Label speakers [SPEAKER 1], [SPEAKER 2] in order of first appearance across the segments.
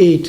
[SPEAKER 1] 8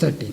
[SPEAKER 1] 13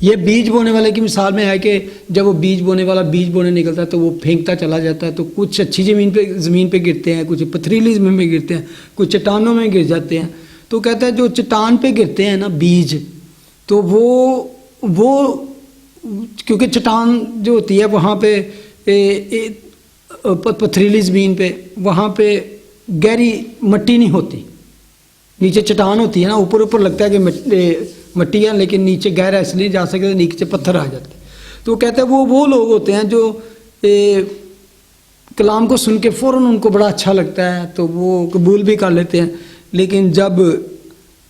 [SPEAKER 1] یہ بیج بونے والے کی مثال میں ہے کہ جب وہ بیج بونے والا بیج بونے نکلتا ہے تو وہ پھینکتا چلا جاتا ہے، تو کچھ اچھی زمین پہ گرتے ہیں، کچھ پتھریلی زمین پہ گرتے ہیں، کچھ چٹانوں میں گر جاتے ہیں. تو کہتا ہے جو چٹان پہ گرتے ہیں نا بیج، تو وہ کیونکہ چٹان جو ہوتی ہے وہاں پہ پتھریلی زمین پہ وہاں پہ گہری مٹی نہیں ہوتی، نیچے چٹان ہوتی ہے نا، اوپر لگتا ہے کہ مٹی ہے لیکن نیچے گہرا اس لیے جا سکتے، نیچے پتھر آ جاتے. تو کہتے ہیں وہ لوگ ہوتے ہیں جو کلام کو سن کے فوراً ان کو بڑا اچھا لگتا ہے تو وہ قبول بھی کر لیتے ہیں، لیکن جب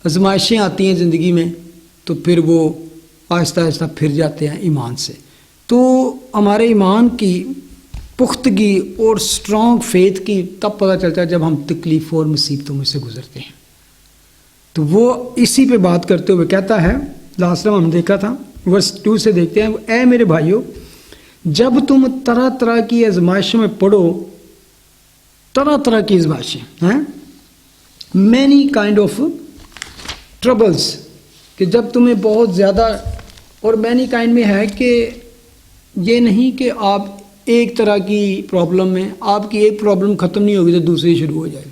[SPEAKER 1] آزمائشیں آتی ہیں زندگی میں تو پھر وہ آہستہ آہستہ پھر جاتے ہیں ایمان سے. تو ہمارے ایمان کی پختگی اور اسٹرانگ فیتھ کی تب پتہ چلتا ہے جب ہم تکلیفوں اور مصیبتوں میں سے گزرتے ہیں. تو وہ اسی پہ بات کرتے ہوئے کہتا ہے، لاسٹ ٹائم ہم دیکھا تھا ورس 2 سے دیکھتے ہیں، اے میرے بھائیو جب تم طرح طرح کی آزمائشوں میں پڑو، طرح طرح کی آزمائشیں ہیں، مینی کائنڈ آف ٹربلس، کہ جب تمہیں بہت زیادہ، اور مینی کائنڈ میں ہے کہ یہ نہیں کہ آپ ایک طرح کی پرابلم میں آپ کی ایک پرابلم ختم نہیں ہوگی تو دوسری شروع ہو جائے.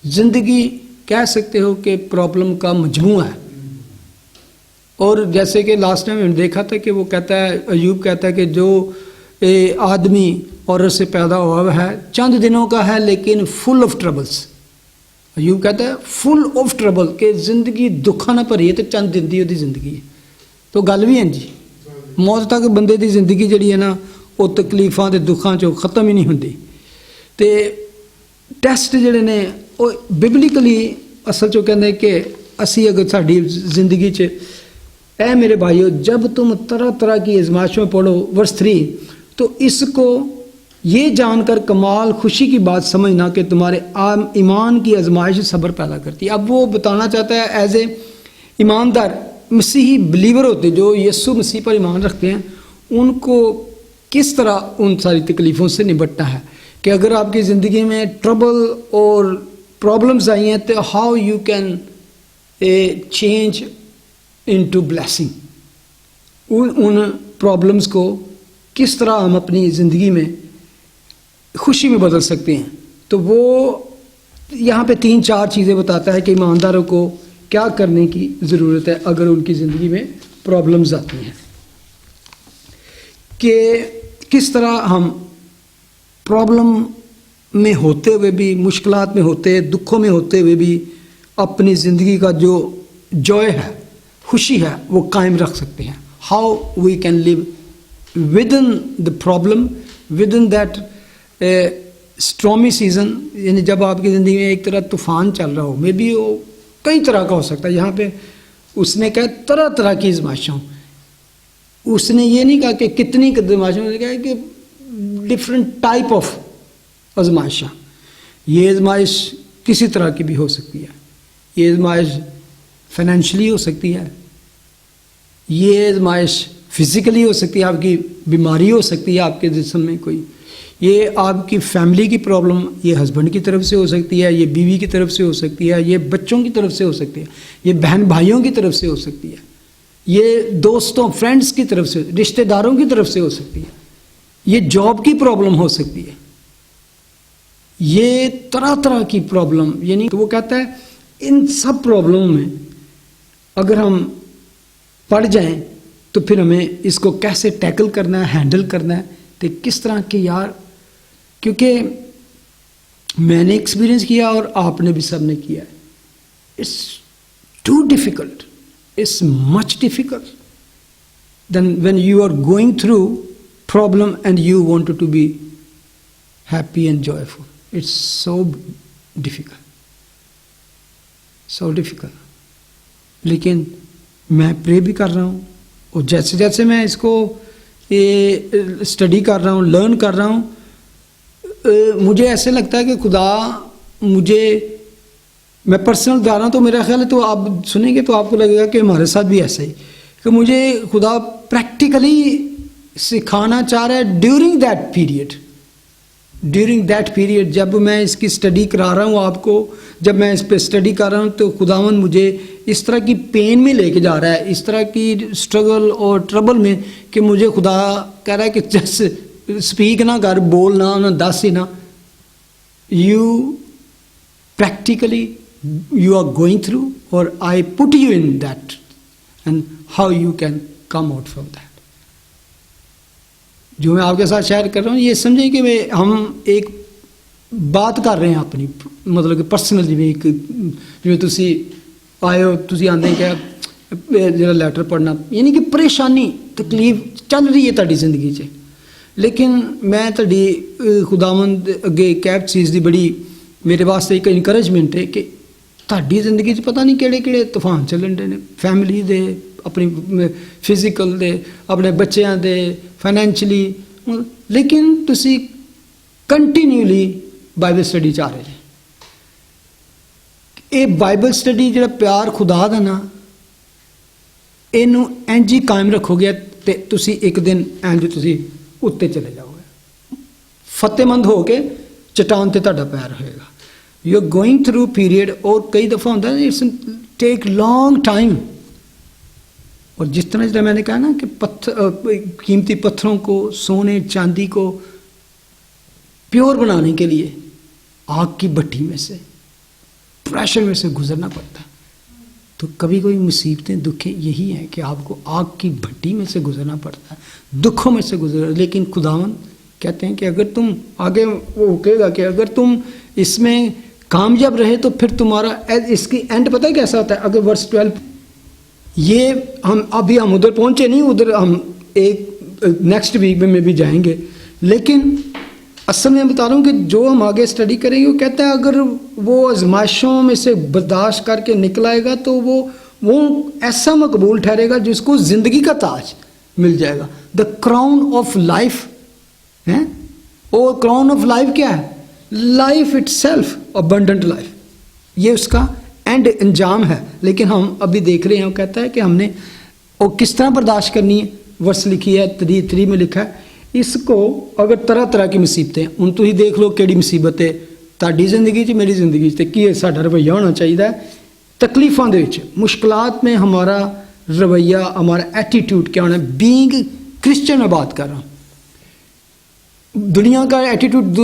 [SPEAKER 1] زندگی کہہ سکتے ہو کہ پرابلم کا مجموعہ ہے. اور جیسے کہ لاسٹ ٹائم ہم دیکھا تھا کہ وہ کہتا ہے، ایوب کہتا ہے کہ جو آدمی عورت سے پیدا ہوا ہے چند دنوں کا ہے لیکن فل آف ٹربلس. ایوب کہتا ہے فل آف ٹربل، کہ زندگی دکھاں نہ بھری ہے تو چند دن دی زندگی ہے. تو گل بھی ہے جی، موت تک بندے دی زندگی جڑی ہے نا وہ تکلیفاں تے دکھاں چوں ختم ہی نہیں ہوندی. تے ٹیسٹ جڑے نے وہ ببلیکلی اصل چوں کہندے کہ اسی اگر ساڈی زندگی چ، اے میرے بھائیو جب تم طرح طرح کی آزمائشوں میں پڑھو، ورس 3، تو اس کو یہ جان کر کمال خوشی کی بات سمجھنا کہ تمہارے ایمان کی آزمائش صبر پیدا کرتی ہے. اب وہ بتانا چاہتا ہے ایز اے ایماندار مسیحی بلیور ہوتے جو یسوع مسیح پر ایمان رکھتے ہیں، ان کو کس طرح ان ساری تکلیفوں سے نبٹنا ہے، کہ اگر آپ کی زندگی میں ٹربل اور پرابلمز آئی ہیں تو how you can change into blessing. In problems کو کس طرح ہم اپنی زندگی میں خوشی میں بدل سکتے ہیں. تو وہ یہاں پہ 3-4 چیزیں بتاتا ہے کہ ایمانداروں کو کیا کرنے کی ضرورت ہے اگر ان کی زندگی میں پرابلمز آتی ہیں، کہ کس طرح ہم پرابلم میں ہوتے ہوئے بھی، مشکلات میں ہوتے، دکھوں میں ہوتے ہوئے بھی اپنی زندگی کا جو جوائے ہے، خوشی ہے، وہ قائم رکھ سکتے ہیں. How we can live with in the problem, with in that stormy season. یعنی جب آپ کی زندگی میں ایک طرح طوفان چل رہا ہو، مے بی وہ کئی طرح کا ہو سکتا ہے. یہاں پہ اس نے کہا طرح طرح کی آزمائشوں، اس نے یہ نہیں کہا کہ کتنی آزمائشوں، نے کہا کہ ڈفرینٹ ٹائپ آف آزمائشاں. یہ آزمائش کسی طرح کی بھی ہو سکتی ہے. یہ آزمائش فائنینشلی ہو سکتی ہے، یہ آزمائش فزیکلی ہو سکتی ہے، آپ کی بیماری ہو سکتی ہے آپ کے جسم میں کوئی، یہ آپ کی فیملی کی پرابلم، یہ ہسبینڈ کی طرف سے ہو سکتی ہے، یہ بیوی کی طرف سے ہو سکتی ہے، یہ بچوں کی طرف سے ہو سکتی ہے، یہ بہن بھائیوں کی طرف سے ہو سکتی ہے، یہ دوستوں فرینڈس کی طرف سے، رشتہ داروں کی طرف سے ہو سکتی ہے، یہ جاب کی پرابلم ہو سکتی ہے، یہ طرح طرح کی پرابلم. یعنی وہ کہتا ہے ان سب پرابلموں میں اگر ہم پڑ جائیں تو پھر ہمیں اس کو کیسے ٹیکل کرنا ہے، ہینڈل کرنا ہے. تو کس طرح کہ یار، کیونکہ میں نے ایکسپیرئنس کیا اور آپ نے بھی سب نے کیا ہے، it's too difficult, it's much difficult than when you are going through problem and you want to be happy and joyful. It's so difficult, so difficult. لیکن میں پرے بھی کر رہا ہوں، اور جیسے جیسے میں اس کو اسٹڈی کر رہا ہوں، لرن کر رہا ہوں، مجھے ایسے لگتا ہے کہ خدا مجھے، میں پرسنل جا رہا ہوں تو میرا خیال ہے، تو آپ سنیں گے تو آپ کو لگے گا کہ ہمارے ساتھ بھی ایسا ہی، کہ مجھے خدا پریکٹیکلی سکھانا چاہ رہا ہے ڈیورنگ دیٹ پیریڈ جب میں اس کی اسٹڈی کرا رہا ہوں آپ کو، جب میں اس پہ اسٹڈی کر رہا ہوں تو خداوند مجھے اس طرح کی پین میں لے کے جا رہا ہے، اس طرح کی اسٹرگل اور ٹربل میں، کہ مجھے خدا کہہ رہا ہے کہ جس اسپیک نہ کر، بولنا نہ دس ہی نہ، you practically you are going through, اور I put you in that and how you can come out from that. جو میں آپ کے ساتھ شیئر کر رہا ہوں، یہ سمجھیں کہ ہم ایک بات کر رہے ہیں اپنی، مطلب کہ پرسنل، جی تسی آئے ہو، تسی آندے کہ جڑا لیٹر پڑھنا، یعنی کہ پریشانی تکلیف چل رہی ہے تہاڈی زندگی 'چ، لیکن میں تہاڈی خداوند اگے ایک ایب چیز دی بڑی میرے واسطے ایک انکریجمنٹ ہے کہ تہاڈی زندگی 'چ پتہ نہیں کہڑے کہڑے طوفان چلن دے نے، فیملی دے، اپنی فزیکل دے، اپنے بچیاں دے، فائنینشلی، لیکن تسی کنٹینیولی بائبل سٹڈی چاہ رہے ہیں. یہ بائبل سٹڈی جڑا پیار خدا دا نا، اینو انج ہی قائم رکھو گے تے تسی ایک دن انج تسی اتنے چلے جاؤ گے، فتح مند ہو کے چٹان تے تہاڈا پیر ہوئے گا. You are going through period, اور کئی دفعہ ہوتا ہے اٹس ٹیک لانگ ٹائم. اور جس طرح میں نے کہا نا کہ قیمتی پتھروں کو، سونے چاندی کو پیور بنانے کے لیے آگ کی بھٹی میں سے، پریشر میں سے گزرنا پڑتا ہے. تو کبھی کوئی مصیبتیں، دکھیں یہی ہیں کہ آپ کو آگ کی بھٹی میں سے گزرنا پڑتا ہے، دکھوں میں سے گزر. لیکن خداوند کہتے ہیں کہ اگر تم آگے، وہ کہے گا کہ اگر تم اس میں کامیاب رہے تو پھر تمہارا اس کی اینڈ پتہ ہے کیسا ہوتا ہے. اگر ورس 12، یہ ہم ابھی ہم ادھر پہنچے نہیں، ادھر ہم ایک نیکسٹ ویک میں بھی جائیں گے، لیکن اصل میں بتا رہا ہوں کہ جو ہم آگے اسٹڈی کریں گے، وہ کہتا ہے اگر وہ آزمائشوں میں سے برداشت کر کے نکل آئے گا تو وہ ایسا مقبول ٹھہرے گا جس کو زندگی کا تاج مل جائے گا، دا کراؤن آف لائف ہے. اور کراؤن آف لائف کیا ہے؟ Life itself, abundant life, یہ اس کا اینڈ انجام ہے. لیکن ہم ابھی دیکھ رہے ہیں، وہ کہتا ہے کہ ہم نے اور کس طرح برداشت کرنی ہے. ورس لکھی ہے 3 میں لکھا ہے، اس کو اگر طرح طرح کی مصیبتیں، ان تو ہی دیکھ لو کیڑی مصیبت ہے تہاڈی زندگی 'چ، میری زندگی 'چ، کی ساڈا رویہ ہونا چاہیے. تکلیفاں دے وچ، مشکلات میں ہمارا رویہ، ہمارا ایٹیٹیوڈ کیا ہونا ہے. بینگ کرسچن میں بات کر رہا ہوں، دنیا کا ایٹیٹیوڈ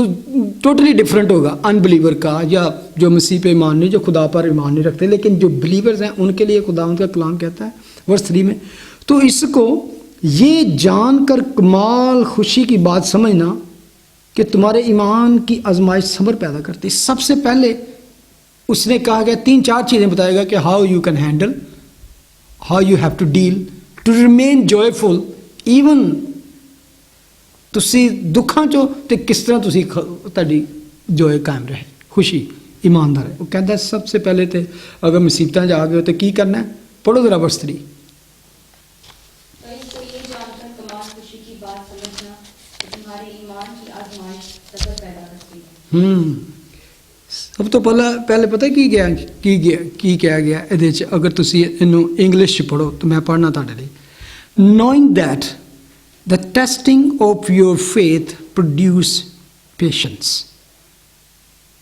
[SPEAKER 1] ٹوٹلی ڈفرینٹ ہوگا ان بلیور کا، یا جو مسیح پہ ایمان نہیں، جو خدا پر ایمان نہیں رکھتے. لیکن جو بلیورز ہیں ان کے لیے خدا ان کا کلام کہتا ہے ورس 3 میں، تو اس کو یہ جان کر کمال خوشی کی بات سمجھنا کہ تمہارے ایمان کی آزمائش صبر پیدا کرتی. سب سے پہلے اس نے کہا گیا 3-4 چیزیں بتائے گا کہ how you can handle, how you have to deal to remain joyful even تسی دکھاں چو، تے کس طرح تسی تہاڈی جوائے قائم رہے، خوشی ایماندار ہے. وہ کہتا ہے سب سے پہلے تے اگر مصیبتاں جا گئے تو کی کرنا ہے؟ پڑھو ذرا ورس 3. سب تو پہلے پتہ کی کیا گیا یہ، اگر تسی اینو انگلش پڑھو تو میں پڑھنا تہاڈے لئی. Knowing that the testing of your faith produce patience.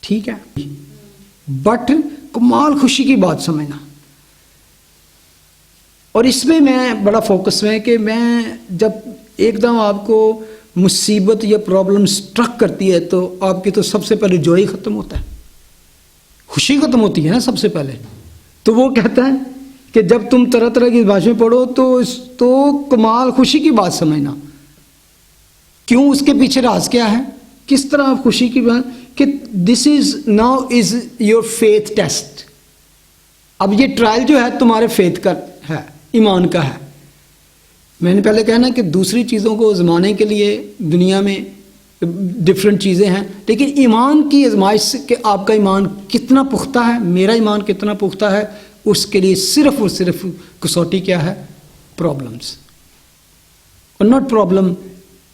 [SPEAKER 1] ٹھیک ہے، بٹ کمال خوشی کی بات سمجھنا. اور اس میں بڑا فوکس ہے کہ میں جب ایک دم آپ کو مصیبت یا پرابلم سٹرک کرتی ہے تو آپ کی تو سب سے پہلے جوئی ختم ہوتا ہے، خوشی ختم ہوتی ہے نا سب سے پہلے. تو وہ کہتا ہے کہ جب تم طرح طرح کی باتیں پڑھو تو کمال خوشی کی بات سمجھنا. کیوں؟ اس کے پیچھے راز کیا ہے؟ کس طرح آپ خوشی کی بات کہ this is now is your faith test. اب یہ ٹرائل جو ہے تمہارے فیتھ کا ہے، ایمان کا ہے. میں نے پہلے کہنا کہ دوسری چیزوں کو آزمانے کے لیے دنیا میں ڈفرینٹ چیزیں ہیں، لیکن ایمان کی آزمائش کہ آپ کا ایمان کتنا پختہ ہے، میرا ایمان کتنا پختہ ہے، اس کے لیے صرف اور صرف کسوٹی کیا ہے؟ پرابلمس. اور not problem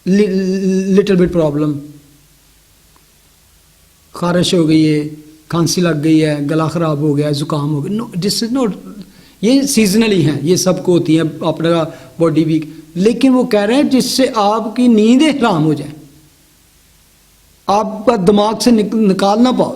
[SPEAKER 1] little bit problem, خارش ہو گئی ہے، کھانسی لگ گئی ہے، گلا خراب ہو گیا، زکام ہو گیا، نو دس از ناٹ، یہ سیزنلی ہیں، یہ سب کو ہوتی ہیں، اپنا باڈی ویک. لیکن وہ کہہ رہے ہیں جس سے آپ کی نیندیں حرام ہو جائیں، آپ کا دماغ سے نکال نہ پاؤ،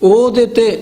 [SPEAKER 1] ਉਹਦੇ ਤੇ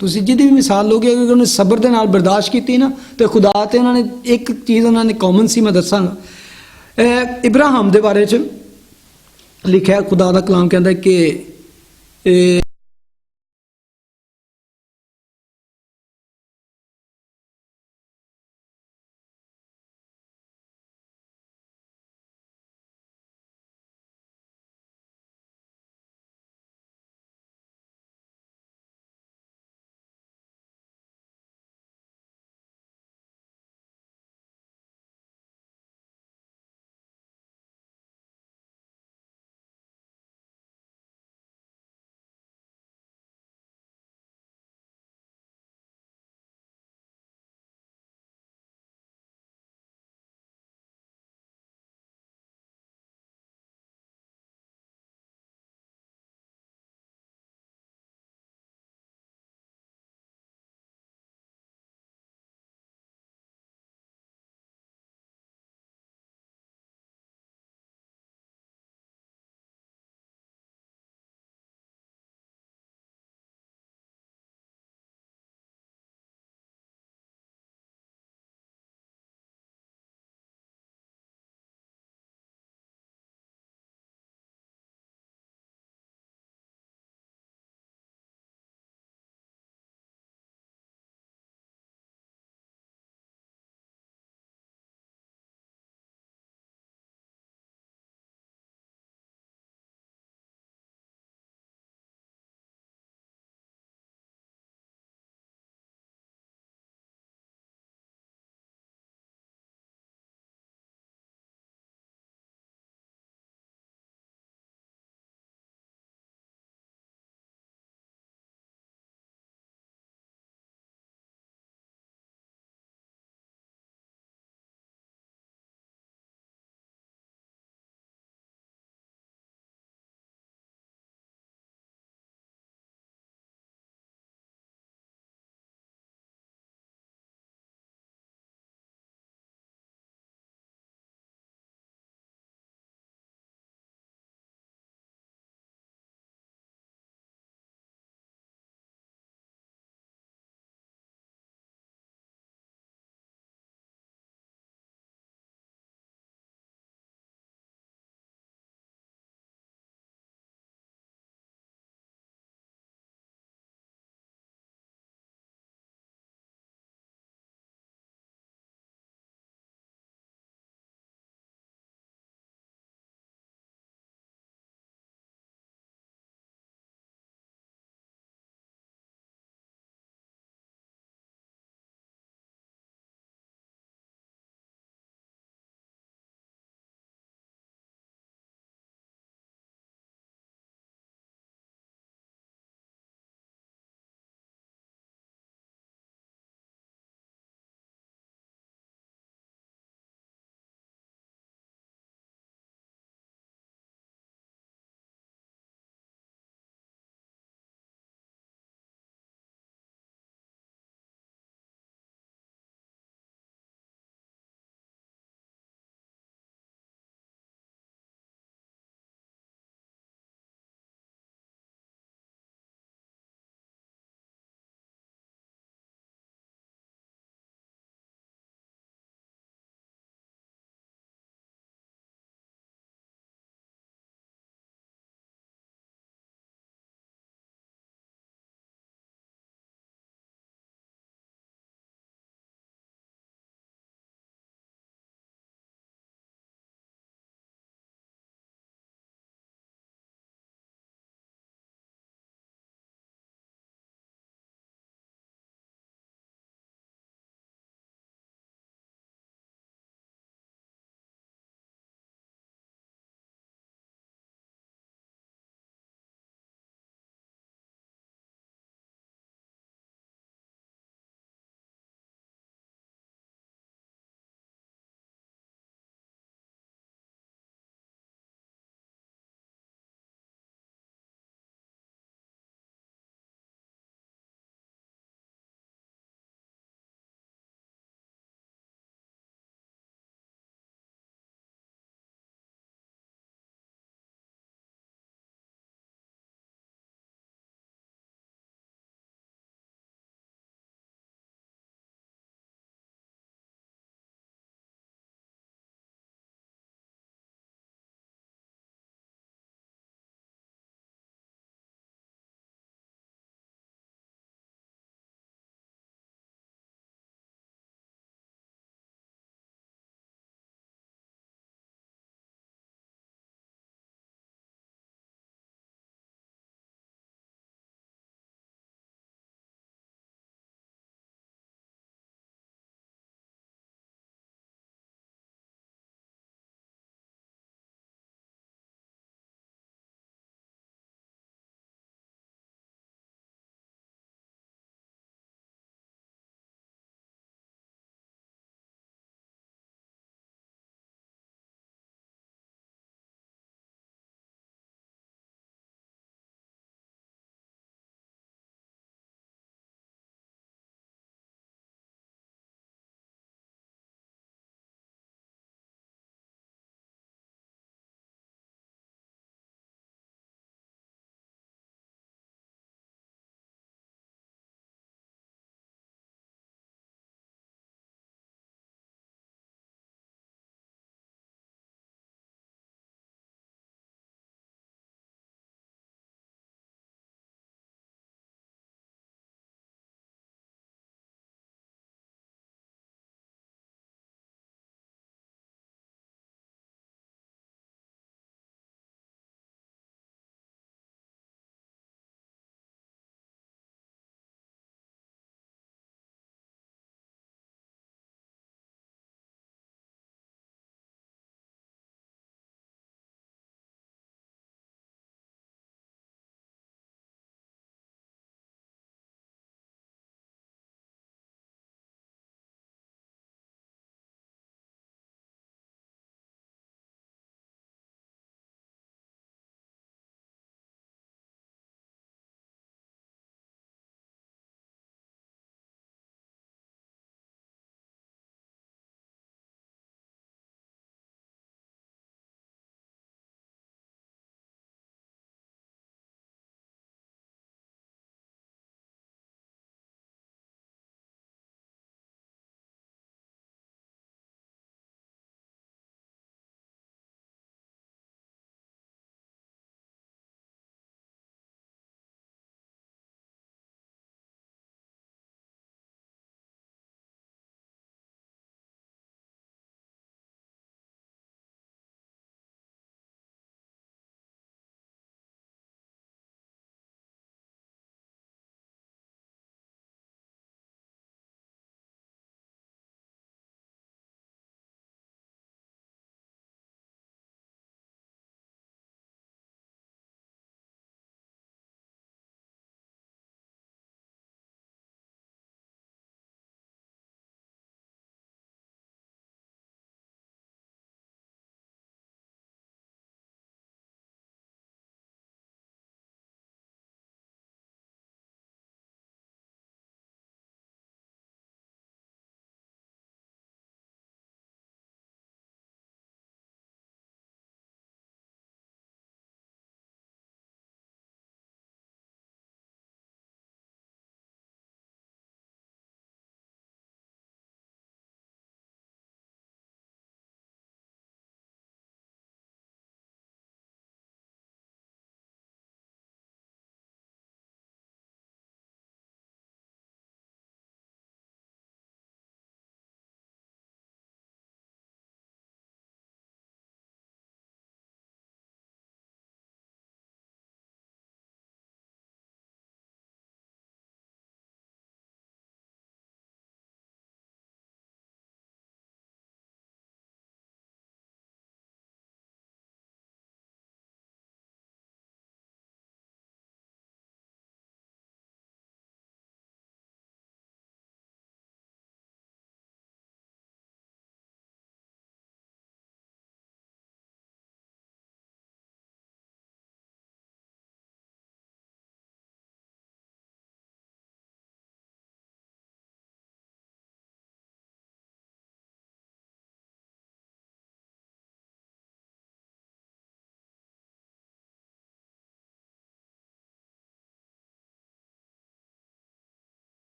[SPEAKER 1] ਤੁਸੀਂ ਜਿਹਦੀ ਵੀ ਮਿਸਾਲ ਲੋਗੇ, ਅਗਰ ਉਹਨੇ ਸਬਰ ਦੇ ਨਾਲ ਬਰਦਾਸ਼ਤ ਕੀਤੀ ਨਾ, ਤੇ ਖੁਦਾ ਤੇ ਉਹਨਾਂ ਨੇ ਇੱਕ ਚੀਜ਼ ਉਹਨਾਂ ਨੇ ਕਾਮਨ ਸੀ, ਮੈਂ ਦੱਸਾਂਗਾ। ਇਬਰਾਹਿਮ ਦੇ ਬਾਰੇ 'ਚ ਲਿਖਿਆ, ਖੁਦਾ ਦਾ ਕਲਾਮ ਕਹਿੰਦਾ ਕਿ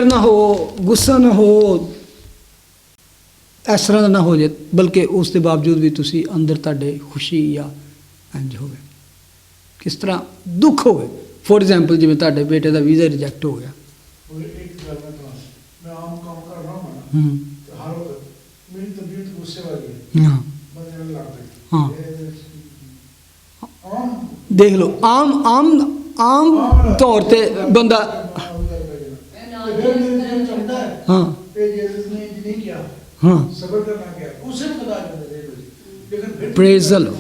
[SPEAKER 1] ਨਾ ਹੋ, ਗੁੱਸਾ ਨਾ ਹੋ, ਇਸ ਤਰ੍ਹਾਂ ਦਾ ਨਾ ਹੋ ਜਾਏ, ਬਲਕਿ ਉਸ ਦੇ ਬਾਵਜੂਦ ਵੀ ਤੁਸੀਂ ਅੰਦਰ ਤੁਹਾਡੇ ਖੁਸ਼ੀ ਜਾਂ ਇੰਝ ਹੋਵੇ, ਕਿਸ ਤਰ੍ਹਾਂ ਦੁੱਖ ਹੋਵੇ। ਫੋਰ ਐਗਜ਼ਾਮਪਲ ਜਿਵੇਂ ਤੁਹਾਡੇ ਬੇਟੇ ਦਾ ਵੀਜ਼ਾ ਰਿਜੈਕਟ ਹੋ ਗਿਆ,
[SPEAKER 2] ਇੱਕ ਗੱਲ ਮੈਂ ਆਮ ਕੰਮ ਕਰ ਰਹਾ ਹਾਂ ਤੇ ਹਰ ਵਕਤ ਮੇਰੀ ਤਬੀਅਤ ਗੁੱਸੇ ਵਾਲੀ ਹੈ,
[SPEAKER 1] ਹਾਂ
[SPEAKER 2] ਬੰਦੇ ਲੜ ਪਏ।
[SPEAKER 1] ਹਾਂ
[SPEAKER 2] ਆਮ
[SPEAKER 1] ਦੇਖ ਲਓ, ਆਮ ਤੌਰ ਤੇ ਬੰਦਾ
[SPEAKER 2] ਫਿਰ ਮੇਰੇ ਚੰਦਾ ਹੈ
[SPEAKER 1] ਹਾਂ
[SPEAKER 2] ਇਹ ਜਿਸ ਨੇ ਨਹੀਂ ਕਿਹਾ
[SPEAKER 1] ਹਾਂ
[SPEAKER 2] ਸਬਰ ਕਰਨਾ ਗਿਆ ਉਸੇ ਬਤਾ ਦਿੰਦੇ ਨੇ, ਲੇਕਿਨ ਫਿਰ
[SPEAKER 1] ਪ੍ਰੇਜ਼ ਦ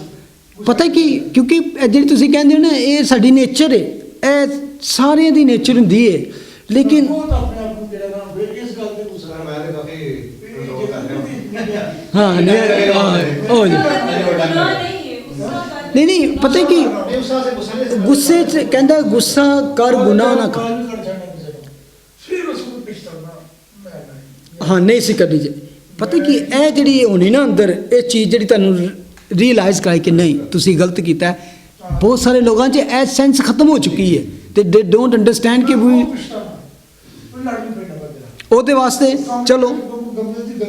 [SPEAKER 1] ਪਤਾ ਕੀ, ਕਿਉਂਕਿ ਇਹ ਜਿਹੜੀ ਤੁਸੀਂ ਕਹਿੰਦੇ ਹੋ ਨਾ, ਇਹ ਸਾਡੀ ਨੇਚਰ ਹੈ, ਇਹ ਸਾਰਿਆਂ ਦੀ ਨੇਚਰ ਹੁੰਦੀ ਹੈ, ਲੇਕਿਨ
[SPEAKER 2] ਬਹੁਤ ਆਪਣੇ ਆਪ ਨੂੰ ਕਿਹੜਾ ਨਾਮ ਫਿਰ ਇਸ ਗੱਲ ਤੇ ਗੁੱਸਾ
[SPEAKER 3] ਮੈਂ ਤਾਂ ਕਾਫੀ ਕੰਟਰੋਲ ਕਰ ਰਿਹਾ
[SPEAKER 1] ਹਾਂ ਹੋ ਜਾ ਨਹੀਂ ਪਤਾ ਕੀ, ਗੁੱਸੇ 'ਚ ਕਹਿੰਦਾ ਗੁੱਸਾ ਕਰ ਗੁਨਾਹ ਨਾ ਕਰ,
[SPEAKER 2] ਫਿਰ ਉਸ ਨੂੰ ਪਛਤਾਉਣਾ ਮੈਂ ਨਹੀਂ।
[SPEAKER 1] ਹਾਂ ਨਹੀਂ ਸੀ ਕਰਨੀ ਚਾਹੀਦੀ। ਪਤਾ ਕੀ, ਇਹ ਜਿਹੜੀ ਹੋਣੀ ਨਾ ਅੰਦਰ, ਇਹ ਚੀਜ਼ ਜਿਹੜੀ ਤੁਹਾਨੂੰ ਰੀਅਲਾਈਜ਼ ਕਰਾਈ ਕਿ ਨਹੀਂ ਤੁਸੀਂ ਗਲਤ ਕੀਤਾ ਹੈ, ਬਹੁਤ ਸਾਰੇ ਲੋਕਾਂ 'ਚ ਇਹ ਸੈਂਸ ਖਤਮ ਹੋ ਚੁੱਕੀ ਹੈ ਤੇ ਦੇ ਡੋਂਟ ਅੰਡਰਸਟੈਂਡ ਕਿ ਵੀ ਉਹਦੇ ਵਾਸਤੇ ਚਲੋ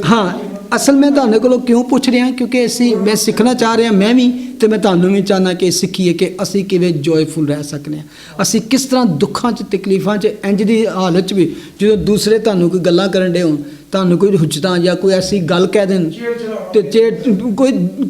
[SPEAKER 1] ਹਾਂ। ਅਸਲ ਮੈਂ ਤੁਹਾਡੇ ਕੋਲੋਂ ਕਿਉਂ ਪੁੱਛ ਰਿਹਾ, ਕਿਉਂਕਿ ਮੈਂ ਸਿੱਖਣਾ ਚਾਹ ਰਿਹਾ, ਮੈਂ ਵੀ, ਤੇ ਮੈਂ ਤੁਹਾਨੂੰ ਵੀ ਚਾਹੁੰਦਾ ਕਿ ਸਿੱਖੀਏ ਕਿ ਅਸੀਂ ਕਿਵੇਂ ਜੋਇਫੁਲ ਰਹਿ ਸਕਦੇ ਹਾਂ, ਅਸੀਂ ਕਿਸ ਤਰ੍ਹਾਂ ਦੁੱਖਾਂ 'ਚ ਤਕਲੀਫਾਂ 'ਚ ਇੰਜ ਦੀ ਹਾਲਤ 'ਚ ਵੀ, ਜਦੋਂ ਦੂਸਰੇ ਤੁਹਾਨੂੰ ਕੋਈ ਗੱਲਾਂ ਕਰਨ ਡੇ ਹੋਣ, ਤੁਹਾਨੂੰ ਕੋਈ ਹੁਚਤਾਂ ਜਾਂ ਕੋਈ ਐਸੀ ਗੱਲ ਕਹਿ ਦੇਣ ਤੇ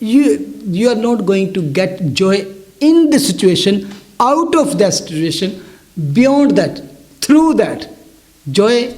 [SPEAKER 1] you are not going to get joy in the situation, out of that situation, beyond that, through that। joy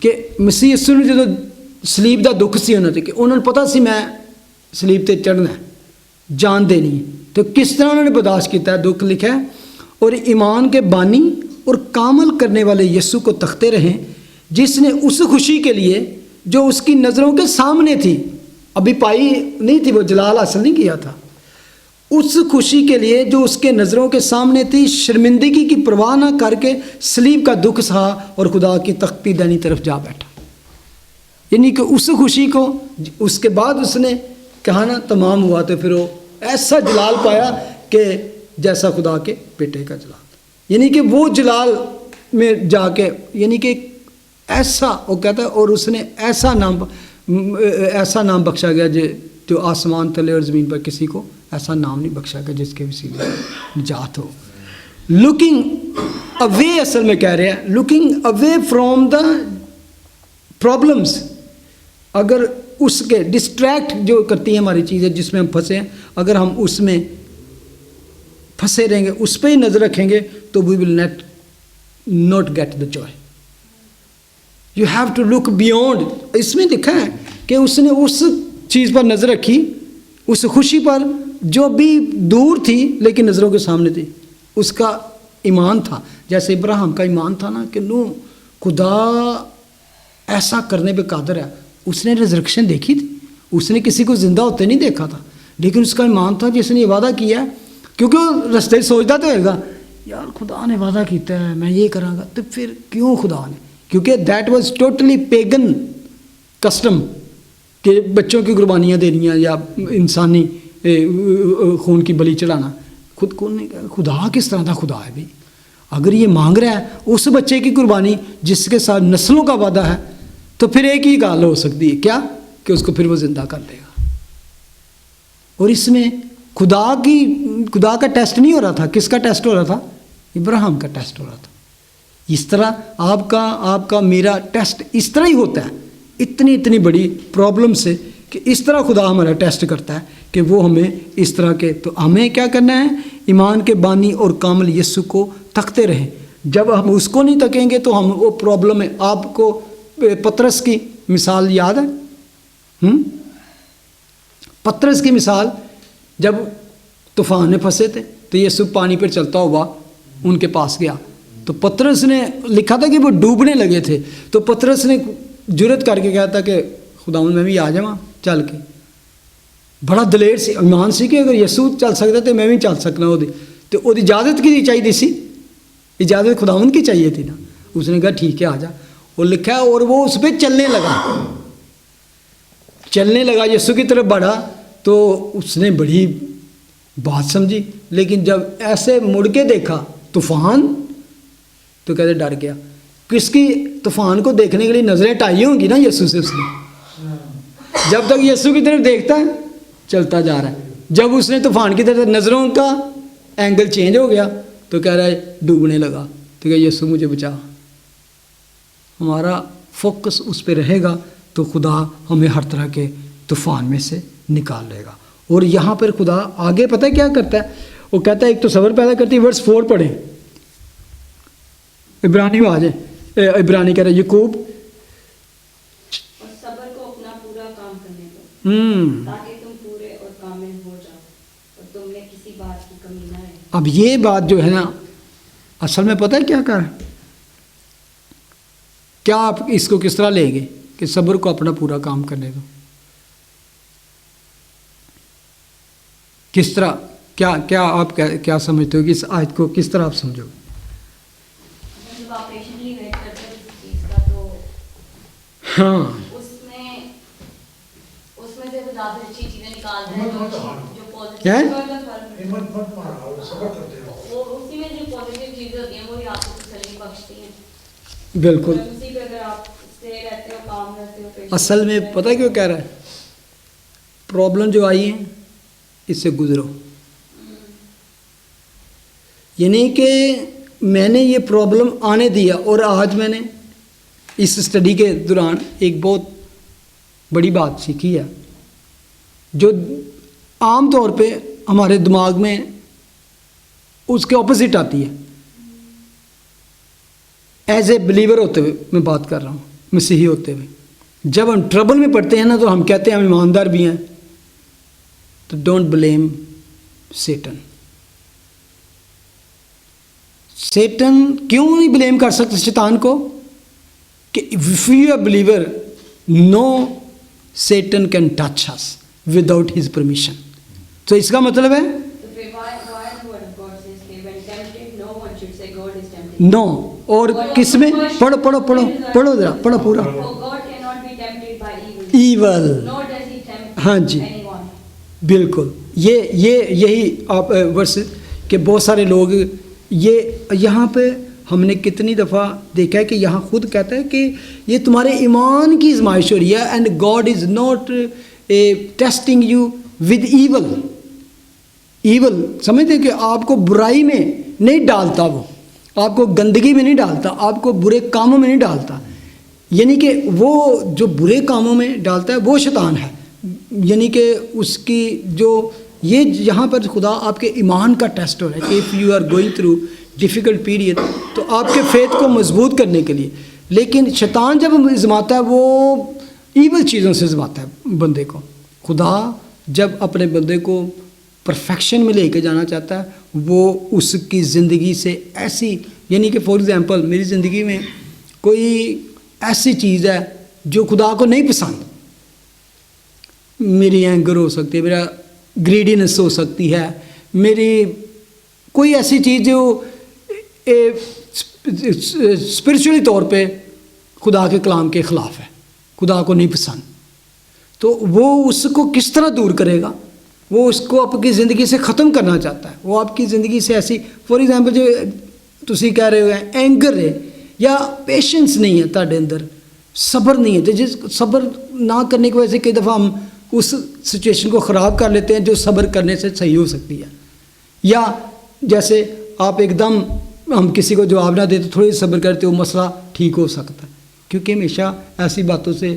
[SPEAKER 1] ਕਿ ਮਸੀਹ ਯਿਸੂ ਨੂੰ ਜਦੋਂ ਸਲੀਬ ਦਾ ਦੁੱਖ ਸੀ ਉਹਨਾਂ ਤੇ, ਕਿ ਉਹਨਾਂ ਨੂੰ ਪਤਾ ਸੀ ਮੈਂ ਸਲੀਬ ਤੇ ਚੜ੍ਹਨਾ, ਜਾਣਦੇ ਨਹੀਂ, تو کس طرح انہوں نے برداشت کیتا ہے؟ دکھ لکھا ہے اور ایمان کے بانی اور کامل کرنے والے یسوع کو تکتے رہیں، جس نے اس خوشی کے لیے جو اس کی نظروں کے سامنے تھی، ابھی پائی نہیں تھی، وہ جلال حاصل نہیں کیا تھا، اس خوشی کے لیے جو اس کے نظروں کے سامنے تھی، شرمندگی کی پرواہ نہ کر کے صلیب کا دکھ سہا اور خدا کی تختی دینی طرف جا بیٹھا۔ یعنی کہ اس خوشی کو اس کے بعد اس نے کہا نا تمام ہوا، تو پھر وہ ایسا جلال پایا کہ جیسا خدا کے بیٹے کا جلال، یعنی کہ وہ جلال میں جا کے، یعنی کہ ایسا وہ کہتا ہے، اور اس نے ایسا نام بخشا گیا جو آسمان تلے اور زمین پر کسی کو ایسا نام نہیں بخشا گیا جس کے وسیلے نجات ہو۔ لکنگ اوے، اصل میں کہہ رہے ہیں looking away from the problems, اگر اس کے ڈسٹریکٹ جو کرتی ہیں ہماری چیزیں جس میں ہم پھنسے ہیں، اگر ہم اس میں پھنسے رہیں گے، اس پہ ہی نظر رکھیں گے، تو we will not get the joy. You have to look beyond. اس میں لکھا ہے کہ اس نے اس چیز پر نظر رکھی، اس خوشی پر جو بھی دور تھی لیکن نظروں کے سامنے تھی۔ اس کا ایمان تھا، جیسے ابراہیم کا ایمان تھا نا کہ نو خدا ایسا کرنے پہ قادر ہے۔ اس نے ریزرکشن دیکھی تھی، اس نے کسی کو زندہ ہوتے نہیں دیکھا تھا، لیکن اس کا ایمان تھا جس نے یہ وعدہ کیا ہے، کیونکہ وہ رستے سوچتا تو ہوئے گا یار خدا نے وعدہ کیتا ہے میں یہ کراں گا، تو پھر کیوں خدا نے، کیونکہ that was totally pagan custom کہ بچوں کی قربانیاں دینی یا انسانی خون کی بلی چڑھانا۔ خدا کس طرح کا خدا ہے بھائی؟ اگر یہ مانگ رہا ہے اس بچے کی قربانی جس کے ساتھ نسلوں کا وعدہ ہے، تو پھر ایک ہی گال ہو سکتی ہے، کیا کہ اس کو پھر وہ زندہ کر دے گا۔ اور اس میں خدا کا ٹیسٹ نہیں ہو رہا تھا، کس کا ٹیسٹ ہو رہا تھا؟ ابراہیم کا ٹیسٹ ہو رہا تھا۔ اس طرح آپ کا میرا ٹیسٹ اس طرح ہی ہوتا ہے، اتنی بڑی پرابلم سے، کہ اس طرح خدا ہمارا ٹیسٹ کرتا ہے کہ وہ ہمیں اس طرح کے، تو ہمیں کیا کرنا ہے؟ ایمان کے بانی اور کامل یسوع کو تکتے رہیں۔ جب ہم اس کو نہیں تکیں گے تو ہم وہ پرابلم ہے۔ آپ کو پترس کی مثال یاد ہے؟ پترس کی مثال، جب طوفان میں پھنسے تھے تو یسوع پانی پر چلتا ہوا ان کے پاس گیا، تو پترس نے لکھا تھا کہ وہ ڈوبنے لگے تھے، تو پترس نے جرت کر کے کہا تھا کہ خداوند میں بھی آ جاواں چل کے، بڑا دلیر سی ایمان سی کہ اگر یسوع چل سکتا تو میں بھی چل سکنا، تو وہ اجازت کی چاہیے سی، اجازت خداوند کی چاہیے تھی نا۔ اس نے کہا ٹھیک ہے آ جا، وہ لکھا ہے، اور وہ اس پہ چلنے لگا یسوع کی طرف بڑھا، تو اس نے بڑی بات سمجھی، لیکن جب ایسے مڑ کے دیکھا طوفان، تو کہتے ڈر گیا۔ کس کی طوفان کو دیکھنے کے لیے نظریں ٹائی ہوں گی نا یسوع سے، اس نے جب تک یسوع کی طرف دیکھتا ہے چلتا جا رہا ہے، جب اس نے طوفان کی طرف نظروں کا اینگل چینج ہو گیا تو کہہ رہا ہے ڈوبنے لگا، تو کہ یسوع مجھے بچا۔ ہمارا فوکس اس پہ رہے گا تو خدا ہمیں ہر طرح کے طوفان میں سے نکال لے گا۔ اور یہاں پر خدا آگے پتہ ہے کیا کرتا ہے؟ وہ کہتا ہے ایک تو صبر پیدا کرتی ہے، ورس 4 پڑھیں، عبرانی میں آ جائیں، عبرانی کہہ رہا ہے یعقوب،
[SPEAKER 4] اور صبر کو اپنا پورا کام کرنے دو تاکہ تم پورے اور کامل ہو جاؤ اور تم میں کسی بات کی کمی نہ رہے۔
[SPEAKER 1] اب یہ بات جو ہے نا اصل میں پتہ ہے کیا کر، کیا آپ اس کو کس طرح لیں گے کہ صبر کو اپنا پورا کام کرنے دو؟ کس طرح، کیا آپ کیا سمجھتے ہو کہ اس آیت کو کس طرح آپ سمجھو گے؟
[SPEAKER 4] جب آپ پیشنٹلی ویٹ کرتے ہو کسی چیز کا تو
[SPEAKER 1] ہاں
[SPEAKER 4] اس میں سے زیادہ اچھی چیزیں نکالتے ہیں جو
[SPEAKER 1] کیا ہے؟
[SPEAKER 2] ہمت مت مارا، صبر کرتے رہو۔
[SPEAKER 4] وہ اسی میں جو پازیٹیو چیزیں ہوتی ہیں وہی آپ کو تسلی بخشتی ہیں۔
[SPEAKER 1] بالکل،
[SPEAKER 4] اسی پہ اگر آپ اسٹے رہتے ہو، کام رہتے ہو، patient
[SPEAKER 1] اصل میں پتہ ہے کیوں کہہ رہا ہے؟ پرابلم جو آئی ہے اس سے گزرو، یعنی کہ میں نے یہ پرابلم آنے دیا، اور آج میں نے اس اسٹڈی کے دوران ایک بہت بڑی بات سیکھی ہے جو عام طور پہ ہمارے دماغ میں اس کے اپوزٹ آتی ہے۔ ایز اے بلیور ہوتے ہوئے میں بات کر رہا ہوں، مسیحی ہوتے ہوئے، جب ہم ٹربل میں پڑتے ہیں نا تو ہم کہتے ہیں ہم ایماندار بھی ہیں، تو ڈونٹ بلیم Satan. Satan کیوں نہیں بلیم کر سکتے شیطان کو کہ if you are a believer, no Satan can touch us without his permission. تو اس کا مطلب ہے
[SPEAKER 4] تو پھر why the word of God says کہ when tempted no one should say God is tempted.
[SPEAKER 1] نو اور کس میں پڑھو ذرا پڑھو پورا.
[SPEAKER 4] For God cannot be tempted by evil.
[SPEAKER 1] Evil.
[SPEAKER 4] Nor does he tempt
[SPEAKER 1] ہاں جی
[SPEAKER 4] anyone.
[SPEAKER 1] بالکل. یہی آپ ورس کہ بہت سارے لوگ یہاں پہ ہم نے کتنی دفعہ دیکھا ہے کہ یہاں خود کہتا ہے کہ یہ تمہارے ایمان کی آزمائش ہو رہی ہے and God is not testing you with evil. Evil سمجھتے کہ آپ کو برائی میں نہیں ڈالتا، وہ آپ کو گندگی میں نہیں ڈالتا، آپ کو برے کاموں میں نہیں ڈالتا. یعنی کہ وہ جو برے کاموں میں ڈالتا ہے وہ شیطان ہے. یعنی کہ اس کی جو یہ یہاں پر خدا آپ کے ایمان کا ٹیسٹ ہو رہا ہے کہ if you are going through difficult period تو آپ کے فیتھ کو مضبوط کرنے کے لیے. لیکن شیطان جب آزماتا ہے وہ ایول چیزوں سے آزماتا ہے بندے کو. خدا جب اپنے بندے کو پرفیکشن میں لے کے جانا چاہتا ہے وہ اس کی زندگی سے ایسی، یعنی کہ فار ایگزامپل میری زندگی میں کوئی ایسی چیز ہے جو خدا کو نہیں پسند، میری اینگر ہو سکتی ہے، میرا گریڈینس ہو سکتی ہے، میری کوئی ایسی چیز جو اسپرچولی طور پہ خدا کے کلام کے خلاف ہے، خدا کو نہیں پسند، تو وہ اس کو کس طرح دور کرے گا؟ وہ اس کو آپ کی زندگی سے ختم کرنا چاہتا ہے. وہ آپ کی زندگی سے ایسی فار ایگزامپل جو تسی کہہ رہے ہو اینگر ہے یا پیشنس نہیں ہے تہاڈے اندر، صبر نہیں ہے، تو جس صبر نہ کرنے کی وجہ سے کئی دفعہ ہم اس سچویشن کو خراب کر لیتے ہیں جو صبر کرنے سے صحیح ہو سکتی ہے. یا جیسے آپ ایک دم ہم کسی کو جواب نہ دیتے، تھوڑی صبر کرتے وہ مسئلہ ٹھیک ہو سکتا ہے. کیونکہ ہمیشہ ایسی باتوں سے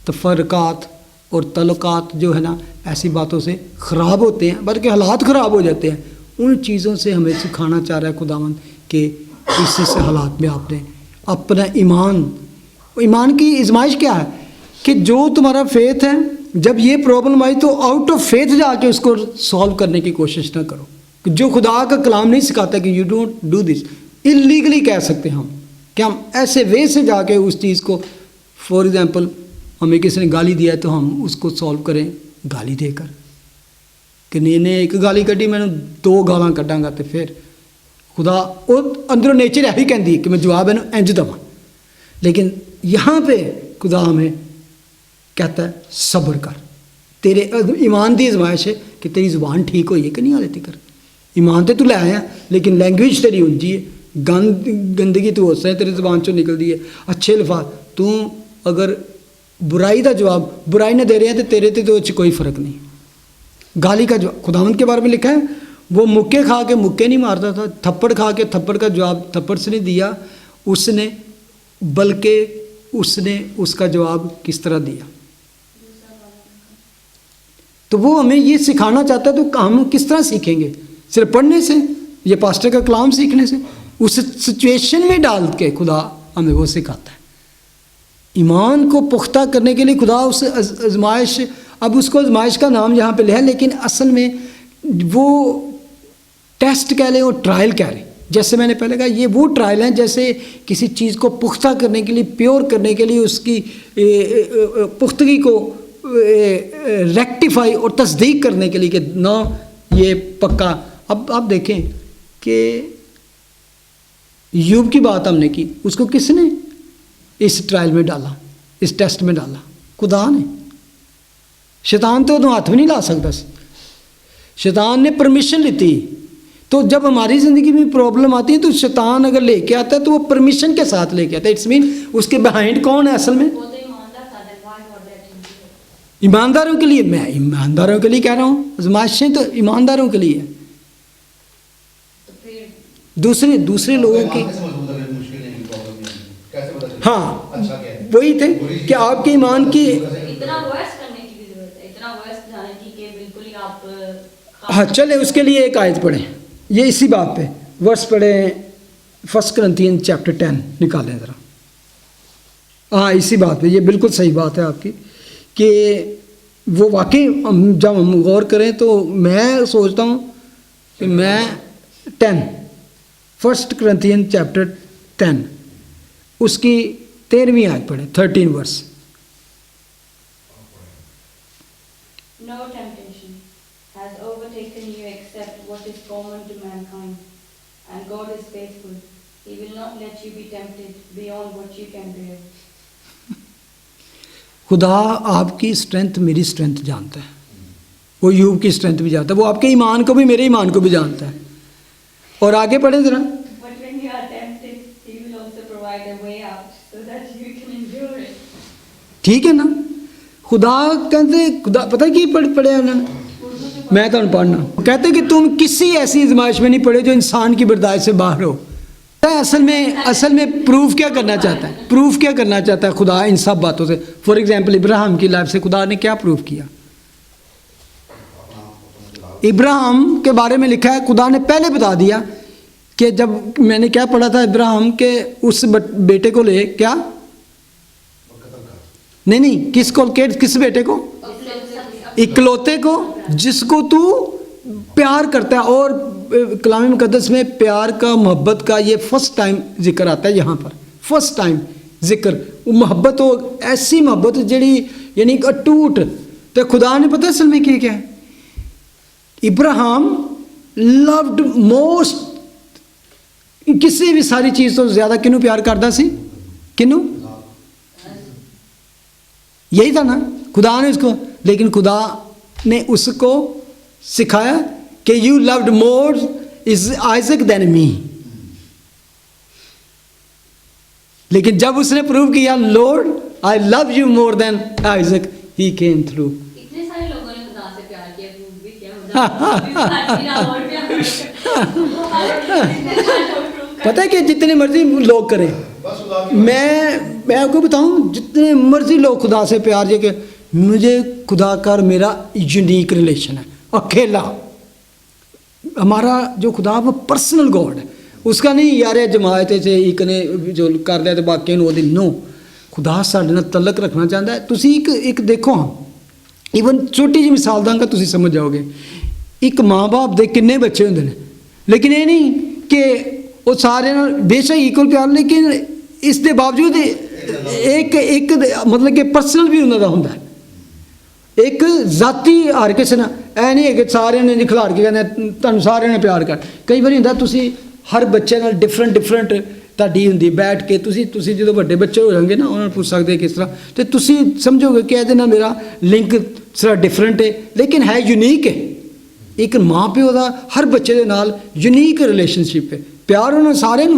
[SPEAKER 1] تفرقات اور تعلقات جو ہے نا ایسی باتوں سے خراب ہوتے ہیں، بلکہ حالات خراب ہو جاتے ہیں. ان چیزوں سے ہمیں سکھانا چاہ رہا ہے خداوند کہ اس سے حالات میں آپ نے اپنا ایمان کی آزمائش کیا ہے کہ جو تمہارا فیتھ ہے جب یہ پرابلم آئی تو آؤٹ آف فیتھ جا کے اس کو سولو کرنے کی کوشش نہ کرو. جو خدا کا کلام نہیں سکھاتا کہ you don't do this, illegally کہہ سکتے ہیں ہم کہ ہم ایسے وے سے جا کے اس چیز کو، فار ایگزامپل ہمیں کسی نے گالی دیا ہے تو ہم اس کو سولو کریں گالی دے کر کہ نہیں ایک گالی کڈی میں 2 گالاں کڈاں گا تو پھر خدا وہ اندروں نیچر یہی کہندی کہ میں جواب ہے انج دواں. لیکن یہاں پہ خدا ہمیں کہتا ہے صبر کر، تیرے ایمان دی آزمائش ہے کہ تیری زبان ٹھیک ہوئی ہے کہ نہیں حالے تک. ایمان تے تو لے آیا لیکن لینگویج تیری انجی ہے، گندگی تو اس طرح تیری زبان چوں نکلتی ہے، اچھے الفاظ تو اگر برائی کا جواب برائی نہ دے رہے ہیں تو تیرے تو کوئی فرق نہیں. گالی کا جواب خداوند کے بارے میں لکھا ہے وہ مکے کھا کے مکے نہیں مارتا تھا، تھپڑ کھا کے تھپڑ کا جواب تھپڑ سے نہیں دیا اس نے، بلکہ اس نے اس کا جواب کس طرح دیا. تو وہ ہمیں یہ سکھانا چاہتا ہے تو ہم کس طرح سیکھیں گے؟ صرف پڑھنے سے یا پاسٹر کا کلام سیکھنے سے؟ اس سچویشن میں ڈال کے خدا ہمیں وہ سکھاتا ہے. ایمان کو پختہ کرنے کے لیے خدا اس آزمائش، اب اس کو آزمائش کا نام یہاں پہ لے ہے لیکن اصل میں وہ ٹیسٹ کہہ لیں اور ٹرائل کہہ لیں. جیسے میں نے پہلے کہا یہ وہ ٹرائل ہیں جیسے کسی چیز کو پختہ کرنے کے لیے، پیور کرنے کے لیے، اس کی پختگی کو ریکٹیفائی اور تصدیق کرنے کے لیے کہ نہ یہ پکا. اب آپ دیکھیں کہ ایوب کی بات ہم نے کی، اس کو کس نے اس ٹرائل میں ڈالا، اس ٹیسٹ میں ڈالا؟ خدا نے. شیطان تو ہاتھ میں نہیں لا سکتا سی، شیطان نے پرمیشن لیتی. تو جب ہماری زندگی میں پرابلم آتی ہے تو شیطان اگر لے کے آتا ہے تو وہ پرمیشن کے ساتھ لے کے آتا ہے. اٹس مین اس کے بہائنڈ کون ہے اصل میں؟ ایمانداروں کے لیے. میں ایمانداروں کے لیے کہہ رہا ہوں، آزمائشیں تو ایمانداروں کے لیے ہے. دوسرے لوگوں کی ہاں وہی تھے کہ آپ کے ایمان کی ہاں. چلے اس کے لیے ایک آیت پڑھیں، یہ اسی بات پہ ورس پڑھیں 1 کرنتھین چیپٹر 10 نکالیں ذرا. ہاں اسی بات پہ، یہ بالکل صحیح بات ہے آپ کی کہ وہ واقعی جب ہم غور کریں تو میں سوچتا ہوں میں 10 1 Corinthians chapter 10 اس کی 13ویں آیت پڑھیں 13 verse.
[SPEAKER 4] No temptation has overtaken you except what is common to mankind, and God is faithful. He will not let you be tempted beyond what you can bear.
[SPEAKER 1] خدا آپ کی اسٹرینتھ میری strength جانتا ہے. وہ یوب کی اسٹرینتھ بھی جانتا ہے. وہ آپ کے ایمان کو بھی میرے ایمان کو بھی جانتا ہے. اور آگے پڑھیں ذرا.
[SPEAKER 4] But when you are tempted, He will also provide a way out so that you can endure it.
[SPEAKER 1] ٹھیک ہے نا. خدا کہتے خدا پتہ کی پڑھے انہوں نے. میں تو پڑھنا کہتے کہ تم کسی ایسی آزمائش میں نہیں پڑے جو انسان کی برداشت سے باہر ہو. اصل میں پروف کیا کرنا چاہتا ہے؟ پروف کیا کرنا چاہتا ہے خدا ان سب باتوں سے؟ فار ایگزامپل ابراہیم کی لائف سے خدا نے کیا پروف کیا؟ ابراہیم کے بارے میں لکھا ہے خدا نے پہلے بتا دیا کہ جب میں نے کیا پڑھا تھا ابراہیم کے اس بیٹے کو لے کیا نہیں کس بیٹے کو؟ اکلوتے کو جس کو تو پیار کرتا ہے. اور کلام مقدس میں پیار کا محبت کا یہ فرسٹ ٹائم ذکر آتا ہے. یہاں پر فرسٹ ٹائم ذکر محبت ہو ایسی محبت جڑی یعنی اٹوٹ. تو خدا نے پتہ اصل میں کیا ہے؟ ابراہیم لوڈ موسٹ کسی بھی ساری چیز تو زیادہ کنوں پیار کرتا سی؟ کنوں؟ یہی تھا نا. خدا نے اس کو لیکن خدا نے اس کو سکھایا کہ you loved more is Isaac than me. لیکن جب اس نے پروو کیا Lord I love you more than Isaac he came through.
[SPEAKER 4] اتنے سارے لوگوں نے خدا سے پیار کیا پروو بھی کیا
[SPEAKER 1] پتہ ہے کہ جتنے مرضی لوگ کریں میں آپ کو بتاؤں جتنے مرضی لوگ خدا سے پیار یہ کہ مجھے خدا کا میرا یونیک ریلیشن ہے اکیلا. ہمارا جو خدا وہ پرسنل گاڈ ہے. اس کا نہیں یار جماعت سے ایک نے جو کر لیا تو باقی وہ دن نو. خدا سارے نال تعلق رکھنا چاہتا ہے. تسی ایک دیکھو ہاں ایون چھوٹی جی مثال داں گا تسی سمجھ جاؤ گے. ایک ماں باپ دے کنے بچے ہوندے ہیں لیکن یہ نہیں کہ وہ سارے بے شک ایکول پیار لیکن اس دے باوجود ایک مطلب کہ پرسنل بھی انہوں کا ہوں ایک ذاتی ہر کسی نے اے نہیں ہے کہ سارے نے کھلار کے کہنے تمہیں سارے نے پیار کر. کئی بار ہوں تھی ہر بچے نال ڈفرنٹ تاری ہوں بیٹھ کے تسی جدو بڑے بچے ہو جائیں گے نا انہوں نے پوچھ سکتے کس طرح تو تسی سمجھو گے کہ یہ میرا لنک تھوڑا ڈفرنٹ ہے لیکن ہے یونیک ہے. ایک ماں پیو کا ہر بچے دے نال یونیک ریلیشن شپ ہے. پیار انہوں سارے ہے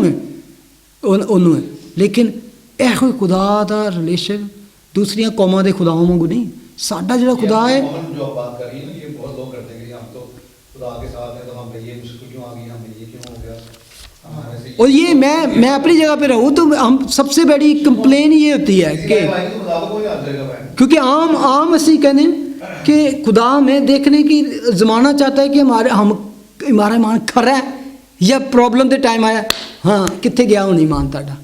[SPEAKER 1] انہوں ہے لیکن یہ کوئی خدا دا ریلیشن دوسریاں قوموں دے خداؤں وانگو نہیں. ساڈا جڑا خدا ہے
[SPEAKER 3] جو آپ بات کر رہی ہیں نا یہ بہت لوگ کرتے ہیں کہ ہم تو خدا کے ساتھ ہیں تو ہم پہ یہ مشکل کیوں آ گئی ہم پہ یہ کیوں ہو گیا.
[SPEAKER 1] اور یہ میں اپنی جگہ پہ رہوں تو ہم سب سے بڑی کمپلین یہ ہوتی ہے کہ کیونکہ عام اسی کہنے کہ خدا ہمیں دیکھنے کی زمانہ چاہتا ہے کہ ہمارا ایمان کھرا ہے یا پرابلم دے ٹائم آیا ہاں کتنے گیا ہوں ایمان تاڑا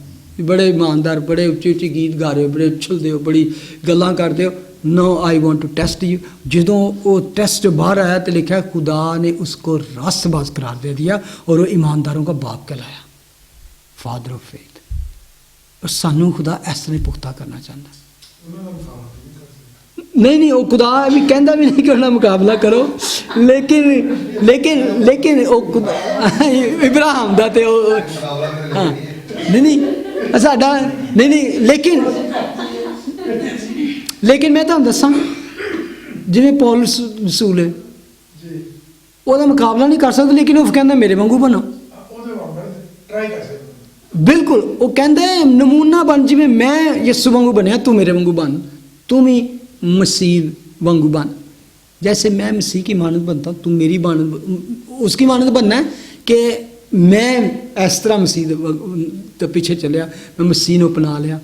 [SPEAKER 1] بڑے ایماندار بڑے اچھی گیت گا رہے ہو بڑے اچھلتے ہو بڑی گلاں کرتے ہو. No I want to test you. جدوں وہ ٹیسٹ باہر آیا تو لکھا خدا نے اس کو راست باز قرار دے دیا اور وہ ایمانداروں کا باپ کہلایا فادر آف فیتھ. اور سانوں خدا اس طرح پختہ کرنا چاہتا نہیں وہ خدا بھی کہندا بھی نہیں کہ انہاں مقابلہ کرو لیکن وہ ابراہیم دا تے ہاں نہیں ساڈا نہیں لیکن میں تمہیں دساں جی پولس رسول ہے وہ مقابلہ نہیں کر سکتے لیکن وہ کہنا میرے وانگو بنو. بالکل وہ کہندا ہے نمونہ بن جی میں یسو وانگو بنیا تو میرے وانگو بن تم ہی مسیح وانگو بن جیسے میں مسیح کی مانند بنتا ہوں تم میری مانند اس کی مانند بننا ہے کہ میں اس طرح مسیح تو پیچھے چلیا میں مسیح نے اپنا لیا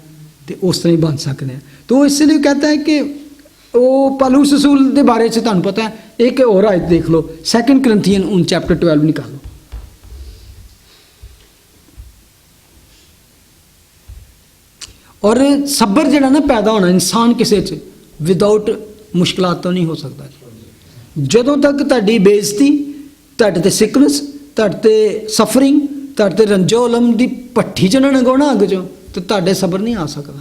[SPEAKER 1] تو اس طرح ہی بن سکتے ہیں. تو اس لیے کہتا ہے کہ وہ پالوس رسول کے بارے سے تمہیں پتہ ہے. ایک اور آیت دیکھ لو 2 Corinthians چیپٹر 12 نکالو. اور صبر جڑا نا پیدا ہونا انسان کسی وداؤٹ مشکلات تو نہیں ہو سکتا. جدوں تک تہاڈی بےزتی ਤੁਹਾਡੇ ਤੇ ਸਿਕਨਸ, ਤੁਹਾਡੇ ਤੇ ਸਫਰਿੰਗ, ਤੁਹਾਡੇ ਤੇ ਰੰਜੋ ਅਲਮ ਦੀ ਭੱਠੀ ਚ ਉਹਨਾਂ ਨੇ ਗਾਉਣਾ ਅੱਗ ਚੋਂ, ਤੇ ਤੁਹਾਡੇ ਸਬਰ ਨਹੀਂ ਆ ਸਕਦਾ।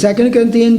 [SPEAKER 1] 2 Corinthians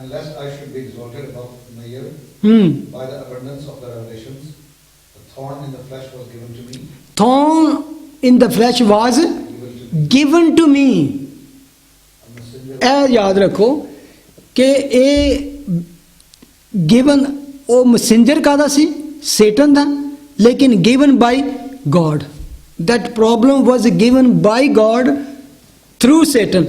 [SPEAKER 3] Unless I should be exalted above measure by the abundance of the revelations, the thorn in the flesh was given to me.
[SPEAKER 1] Thorn in the flesh was given to me. ਇਹ ਯਾਦ ਰੱਖੋ ਕਿ ਇਹ given ਉਹ Messenger ਕਾਹਦਾ ਸੀ, ਸੇਟਨ ਦਾ, ਲੇਕਿਨ given by God. That problem was given by God through Satan.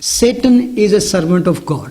[SPEAKER 1] Satan is a servant of God.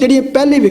[SPEAKER 1] ਜਿਹੜੀ ਪਹਿਲੇ ਵੀ।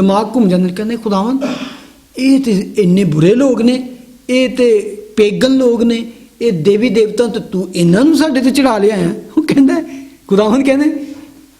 [SPEAKER 1] ਦਿਮਾਗ ਘੁੰਮ ਜਾਂਦੇ, ਕਹਿੰਦੇ ਖੁਦਾਵੰਦ ਇਹ ਤੇ ਇੰਨੇ ਬੁਰੇ ਲੋਕ ਨੇ, ਇਹ ਤੇ ਪੈਗਨ ਲੋਕ ਨੇ, ਇਹ ਦੇਵੀ ਦੇਵਤਾ ਤੇ ਤੂੰ ਇਹਨਾਂ ਨੂੰ ਸਾਡੇ ਤੇ ਚੜਾ ਲਿਆ ਹੈ। ਉਹ ਕਹਿੰਦਾ ਖੁਦਾਵੰਦ ਕਹਿੰਦੇ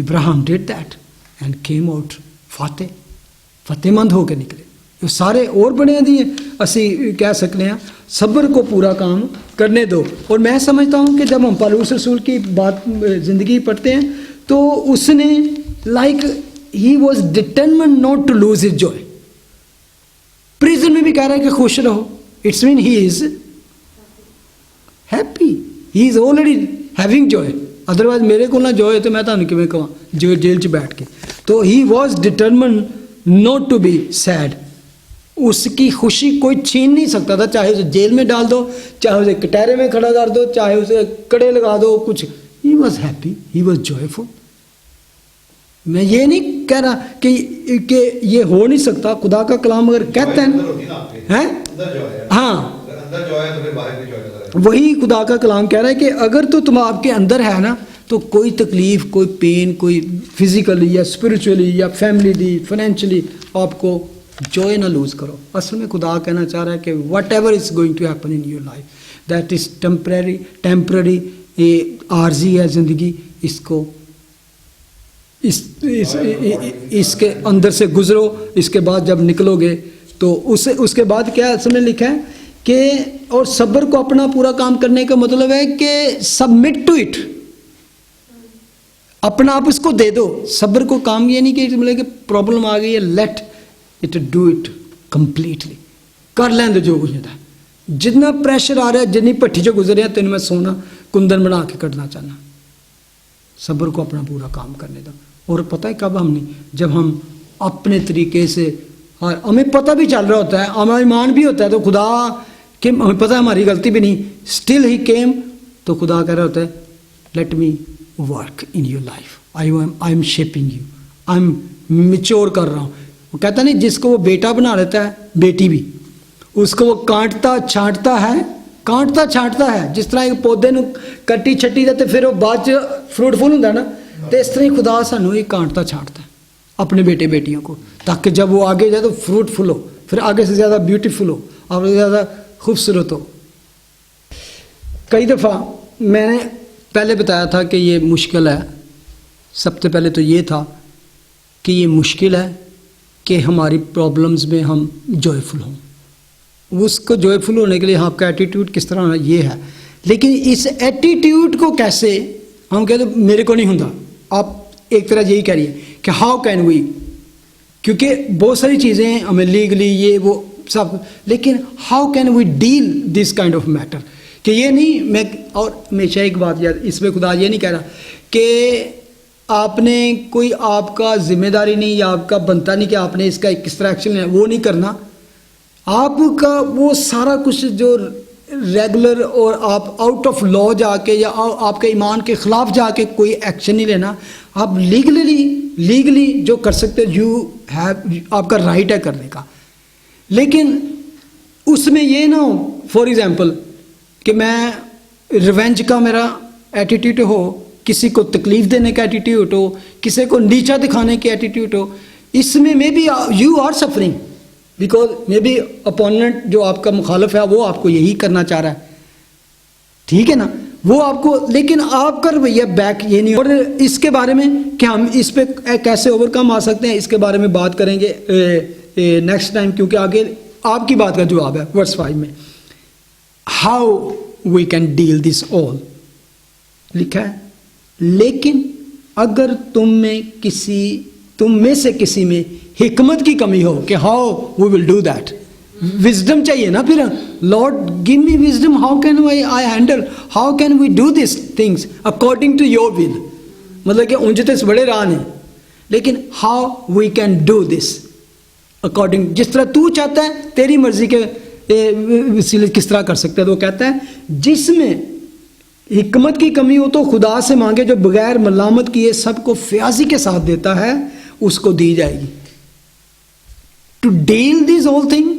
[SPEAKER 1] Ibrahim did that and came out فتح مند ہو کے نکلے. وہ سارے اور بڑے ہیں اسی کہہ سکتے ہیں صبر کو پورا کام کرنے دو. اور میں سمجھتا ہوں کہ جب ہم پالوس رسول کی بات زندگی پڑھتے ہیں تو اس نے like he was determined not to lose his joy. Prison میں بھی کہہ رہا ہے کہ خوش رہو. It's man he is happy, he is already having joy. Otherwise میرے کو نہ جوائے تو میں تمہیں کیویں کہاں جو جیل 'چ بیٹھ کے. تو he was determined not to be sad. اس کی خوشی کوئی چھین نہیں سکتا تھا, چاہے اسے جیل میں ڈال دو, چاہے اسے کٹہرے میں کھڑا کر دو, چاہے اسے کڑے لگا دو, کچھ. He was happy, he was joyful. میں یہ نہیں کہہ رہا کہ یہ ہو نہیں سکتا. خدا کا کلام اگر کہتے ہیں ہاں وہی خدا کا کلام کہہ رہا ہے کہ اگر تو تم آپ کے اندر ہے نا تو کوئی تکلیف, کوئی پین, کوئی فزیکلی یا اسپرچولی یا فیملی فائنینشلی آپ کو جوائے نہ لوز کرو. اصل میں خدا کہنا چاہ رہا ہے کہ whatever is going to happen in your life that is temporary, یہ عارضی ہے زندگی, اس کو اس کے اندر سے گزرو. اس کے بعد جب نکلو گے تو اس کے بعد کیا اصل میں لکھا ہے کہ اور صبر کو اپنا پورا کام کرنے کا مطلب ہے کہ سبمٹ ٹو اٹ, اپنا آپ اس کو دے دو. صبر کو کام یہ نہیں کہ مطلب کہ پرابلم آ گئی ہے late it do it completely, کر لیں جو کچھ ہوتا ہے. جتنا پریشر آ رہا ہے, جتنی پٹھی جو گزر رہے ہیں, تو ان میں سونا کندن بنا کے کٹنا چاہنا. صبر کو اپنا پورا کام کرنے دو. اور پتہ ہے کب ہم نہیں, جب ہم اپنے طریقے سے, ہمیں پتہ بھی چل رہا ہوتا ہے, ہمارا ایمان بھی ہوتا ہے, تو خدا کہ ہمیں پتہ ہے ہماری غلطی بھی نہیں, اسٹل ہی کیم, تو خدا کہہ رہا ہوتا ہے let me work in your life, I am shipping you, I am mature کر رہا ہوں. وہ کہتا نہیں جس کو وہ بیٹا بنا لیتا ہے, بیٹی بھی اس کو وہ کانٹتا چھانٹتا ہے. جس طرح ایک پودے نو کٹی چھٹی دے پھر وہ بعد فروٹفل ہوتا ہے نا, تو اس طرح خدا سانو یہ کانٹتا چھانٹتا ہے اپنے بیٹے بیٹیوں کو, تاکہ جب وہ آگے جائے تو فروٹفل ہو, پھر آگے سے زیادہ بیوٹیفل ہو, آگے سے زیادہ خوبصورت ہو. کئی دفعہ میں نے پہلے بتایا تھا کہ یہ مشکل ہے. سب سے پہلے تو یہ تھا کہ یہ مشکل ہے کہ ہماری پرابلمز میں ہم جوائفل ہوں. اس کو جوائفل ہونے کے لیے آپ کا ایٹیٹیوڈ کس طرح ہونا یہ ہے. لیکن اس ایٹیٹیوڈ کو کیسے ہم کہتے ہیں میرے کو نہیں ہوتا. آپ ایک طرح یہی کہہ رہی ہیں کہ ہاؤ کین وی, کیونکہ بہت ساری چیزیں ہیں ہمیں لیگلی یہ وہ سب, لیکن how can we deal this kind of matter. کہ یہ نہیں میں, اور ہمیشہ ایک بات یاد, اس میں خدا یہ نہیں کہہ رہا کہ آپ نے کوئی آپ کا ذمہ داری نہیں یا آپ کا بنتا نہیں کہ آپ نے اس کا کس طرح ایکشن لینا, وہ نہیں کرنا. آپ کا وہ سارا کچھ جو ریگولر, اور آپ آؤٹ آف لا جا کے یا آپ کے ایمان کے خلاف جا کے کوئی ایکشن نہیں لینا. آپ لیگلی جو کر سکتے یو ہیو, آپ کا رائٹ ہے کرنے کا. لیکن اس میں یہ نہ ہو فار ایگزامپل کہ میں ریونج کا میرا ایٹیٹیوڈ ہو, کسی کو تکلیف دینے کا ایٹیٹیوڈ ہو, کسی کو نیچا دکھانے کی ایٹیٹیوڈ ہو. اس میں maybe you are suffering because maybe opponent جو آپ کا مخالف ہے وہ آپ کو یہی کرنا چاہ رہا ہے, ٹھیک ہے نا, وہ آپ کو, لیکن آپ کا رویہ بیک یہ نہیں. اور اس کے بارے میں کہ ہم اس پہ کیسے اوور کم آ سکتے ہیں, اس کے بارے میں بات کریں گے نیکسٹ ٹائم, کیونکہ آگے آپ کی بات کا جواب ہے ورس 5 میں. ہاؤ وی کین ڈیل دس آل لکھا ہے. لیکن اگر تم میں سے کسی میں حکمت کی کمی ہو کہ how we will do that, wisdom چاہیے نا. پھر Lord give me wisdom, how can I handle, how can we do this things according to your will. مطلب کہ انجتے سے بڑے راہ نہیں, لیکن how we can do this according, جس طرح تو چاہتا ہے تیری مرضی کے وسیلے کس طرح کر سکتے ہیں. تو وہ کہتا ہے جس میں حکمت کی کمی ہو تو خدا سے مانگے جو بغیر ملامت کیے سب کو فیاضی کے ساتھ دیتا ہے, اس کو دی جائے گی. To deal these all thing,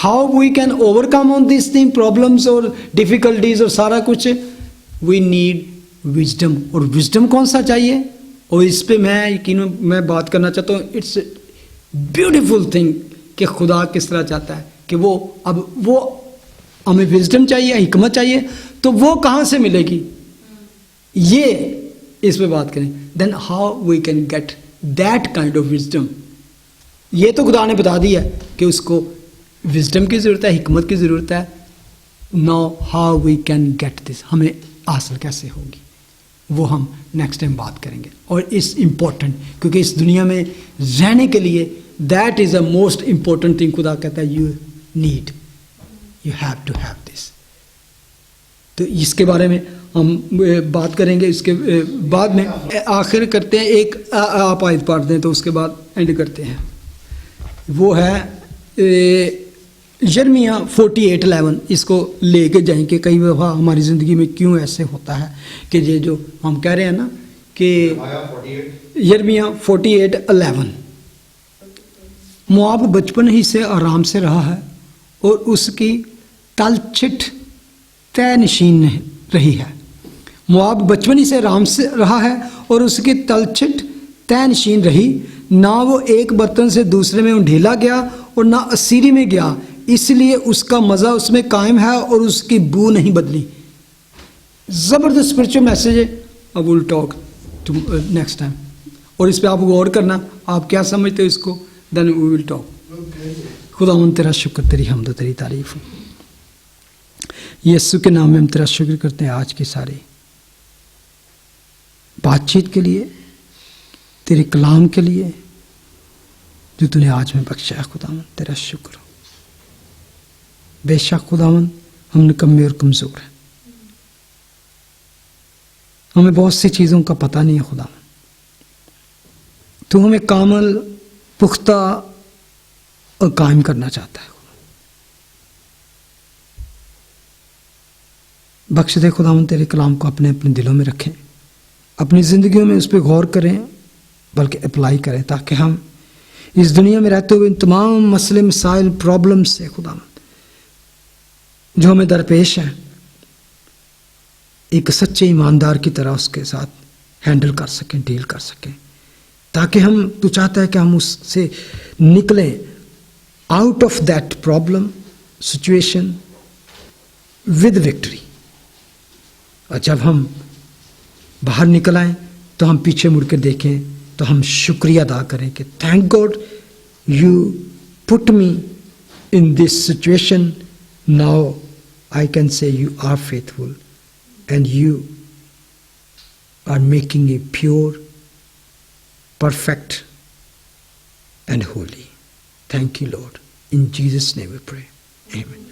[SPEAKER 1] how we can overcome on this thing, problems اور ڈیفیکلٹیز اور سارا کچھ, وی نیڈ وزڈم. اور وزڈم کون سا چاہیے, اور اس پہ میں یقیناً میں بات کرنا چاہتا ہوں. اٹس بیوٹیفل تھنگ کہ خدا کس طرح چاہتا ہے کہ وہ ہمیں وزڈم چاہیے, حکمت چاہیے, تو وہ کہاں سے ملے گی. یہ اس پہ بات کریں. Then how we can get that kind of wisdom. یہ تو خدا نے بتا دیا ہے کہ اس کو وزڈم کی ضرورت ہے, حکمت کی ضرورت ہے. Now how we can get this, ہمیں حاصل کیسے ہوگی, وہ ہم نیکسٹ ٹائم بات کریں گے. اور اس امپورٹنٹ, کیونکہ اس دنیا میں رہنے کے لیے that is a most important thing. خدا کہتا ہے you need, you have to have this. تو اس کے بارے میں ہم بات کریں گے اس کے بعد میں. آخر کرتے ہیں, ایک آپ آیت پڑھ دیں تو اس کے بعد اینڈ کرتے ہیں. وہ ہے یرمیہ 48:11. اس کو لے کے جائیں کہ کئی دفعہ ہماری زندگی میں کیوں ایسے ہوتا ہے کہ یہ جو ہم کہہ رہے ہیں نا کہ یرمیہ 48:11. مواب بچپن ہی سے آرام سے رہا ہے اور اس کی تلچھٹ طے نشین رہی ہے. مواب بچپن ہی سے آرام سے رہا ہے اور اس کی تلچھٹ طے نشین رہی. نہ وہ ایک برتن سے دوسرے میں ڈھیلا گیا اور نہ اسیری میں گیا, اس لیے اس کا مزہ اس میں قائم ہے اور اس کی بو نہیں بدلی. زبردست اسپرچل میسیج ہے. I will talk to next time. اور اس پہ آپ غور کرنا, آپ کیا سمجھتے ہو اس کو, then we will talk. خداوند تیرا شکر, تیری حمد و تیری تعریف ہو. یسوع کے نام میں ہم تیرا شکر کرتے ہیں آج کی ساری بات چیت کے لیے, تیرے کلام کے لیے جو تو نے آج میں بخشا ہے. خداوند تیرا شکر ہو. بے شک خداوند ہم نکمے اور کمزور ہیں, ہمیں بہت سی چیزوں کا پتہ نہیں ہے. خداوند تو ہمیں کامل, پختہ اور قائم کرنا چاہتا ہے. بخش دے خداوند, تیرے کلام کو اپنے دلوں میں رکھیں, اپنی زندگیوں میں اس پہ غور کریں, بلکہ اپلائی کریں, تاکہ ہم اس دنیا میں رہتے ہوئے ان تمام مسئلے, مسائل, پرابلم سے خداوند جو ہمیں درپیش ہیں, ایک سچے ایماندار کی طرح اس کے ساتھ ہینڈل کر سکیں, ڈیل کر سکیں, تاکہ ہم, تو چاہتا ہے کہ ہم اس سے نکلیں out of that problem situation with victory. اور جب ہم باہر نکل آئیں تو ہم پیچھے مڑ کے دیکھیں تو ہم شکریہ ادا کریں کہ thank God you put me in this situation. Now I can say you are faithful and you are making me pure, perfect and holy. Thank you, Lord. In Jesus' name we pray. Amen.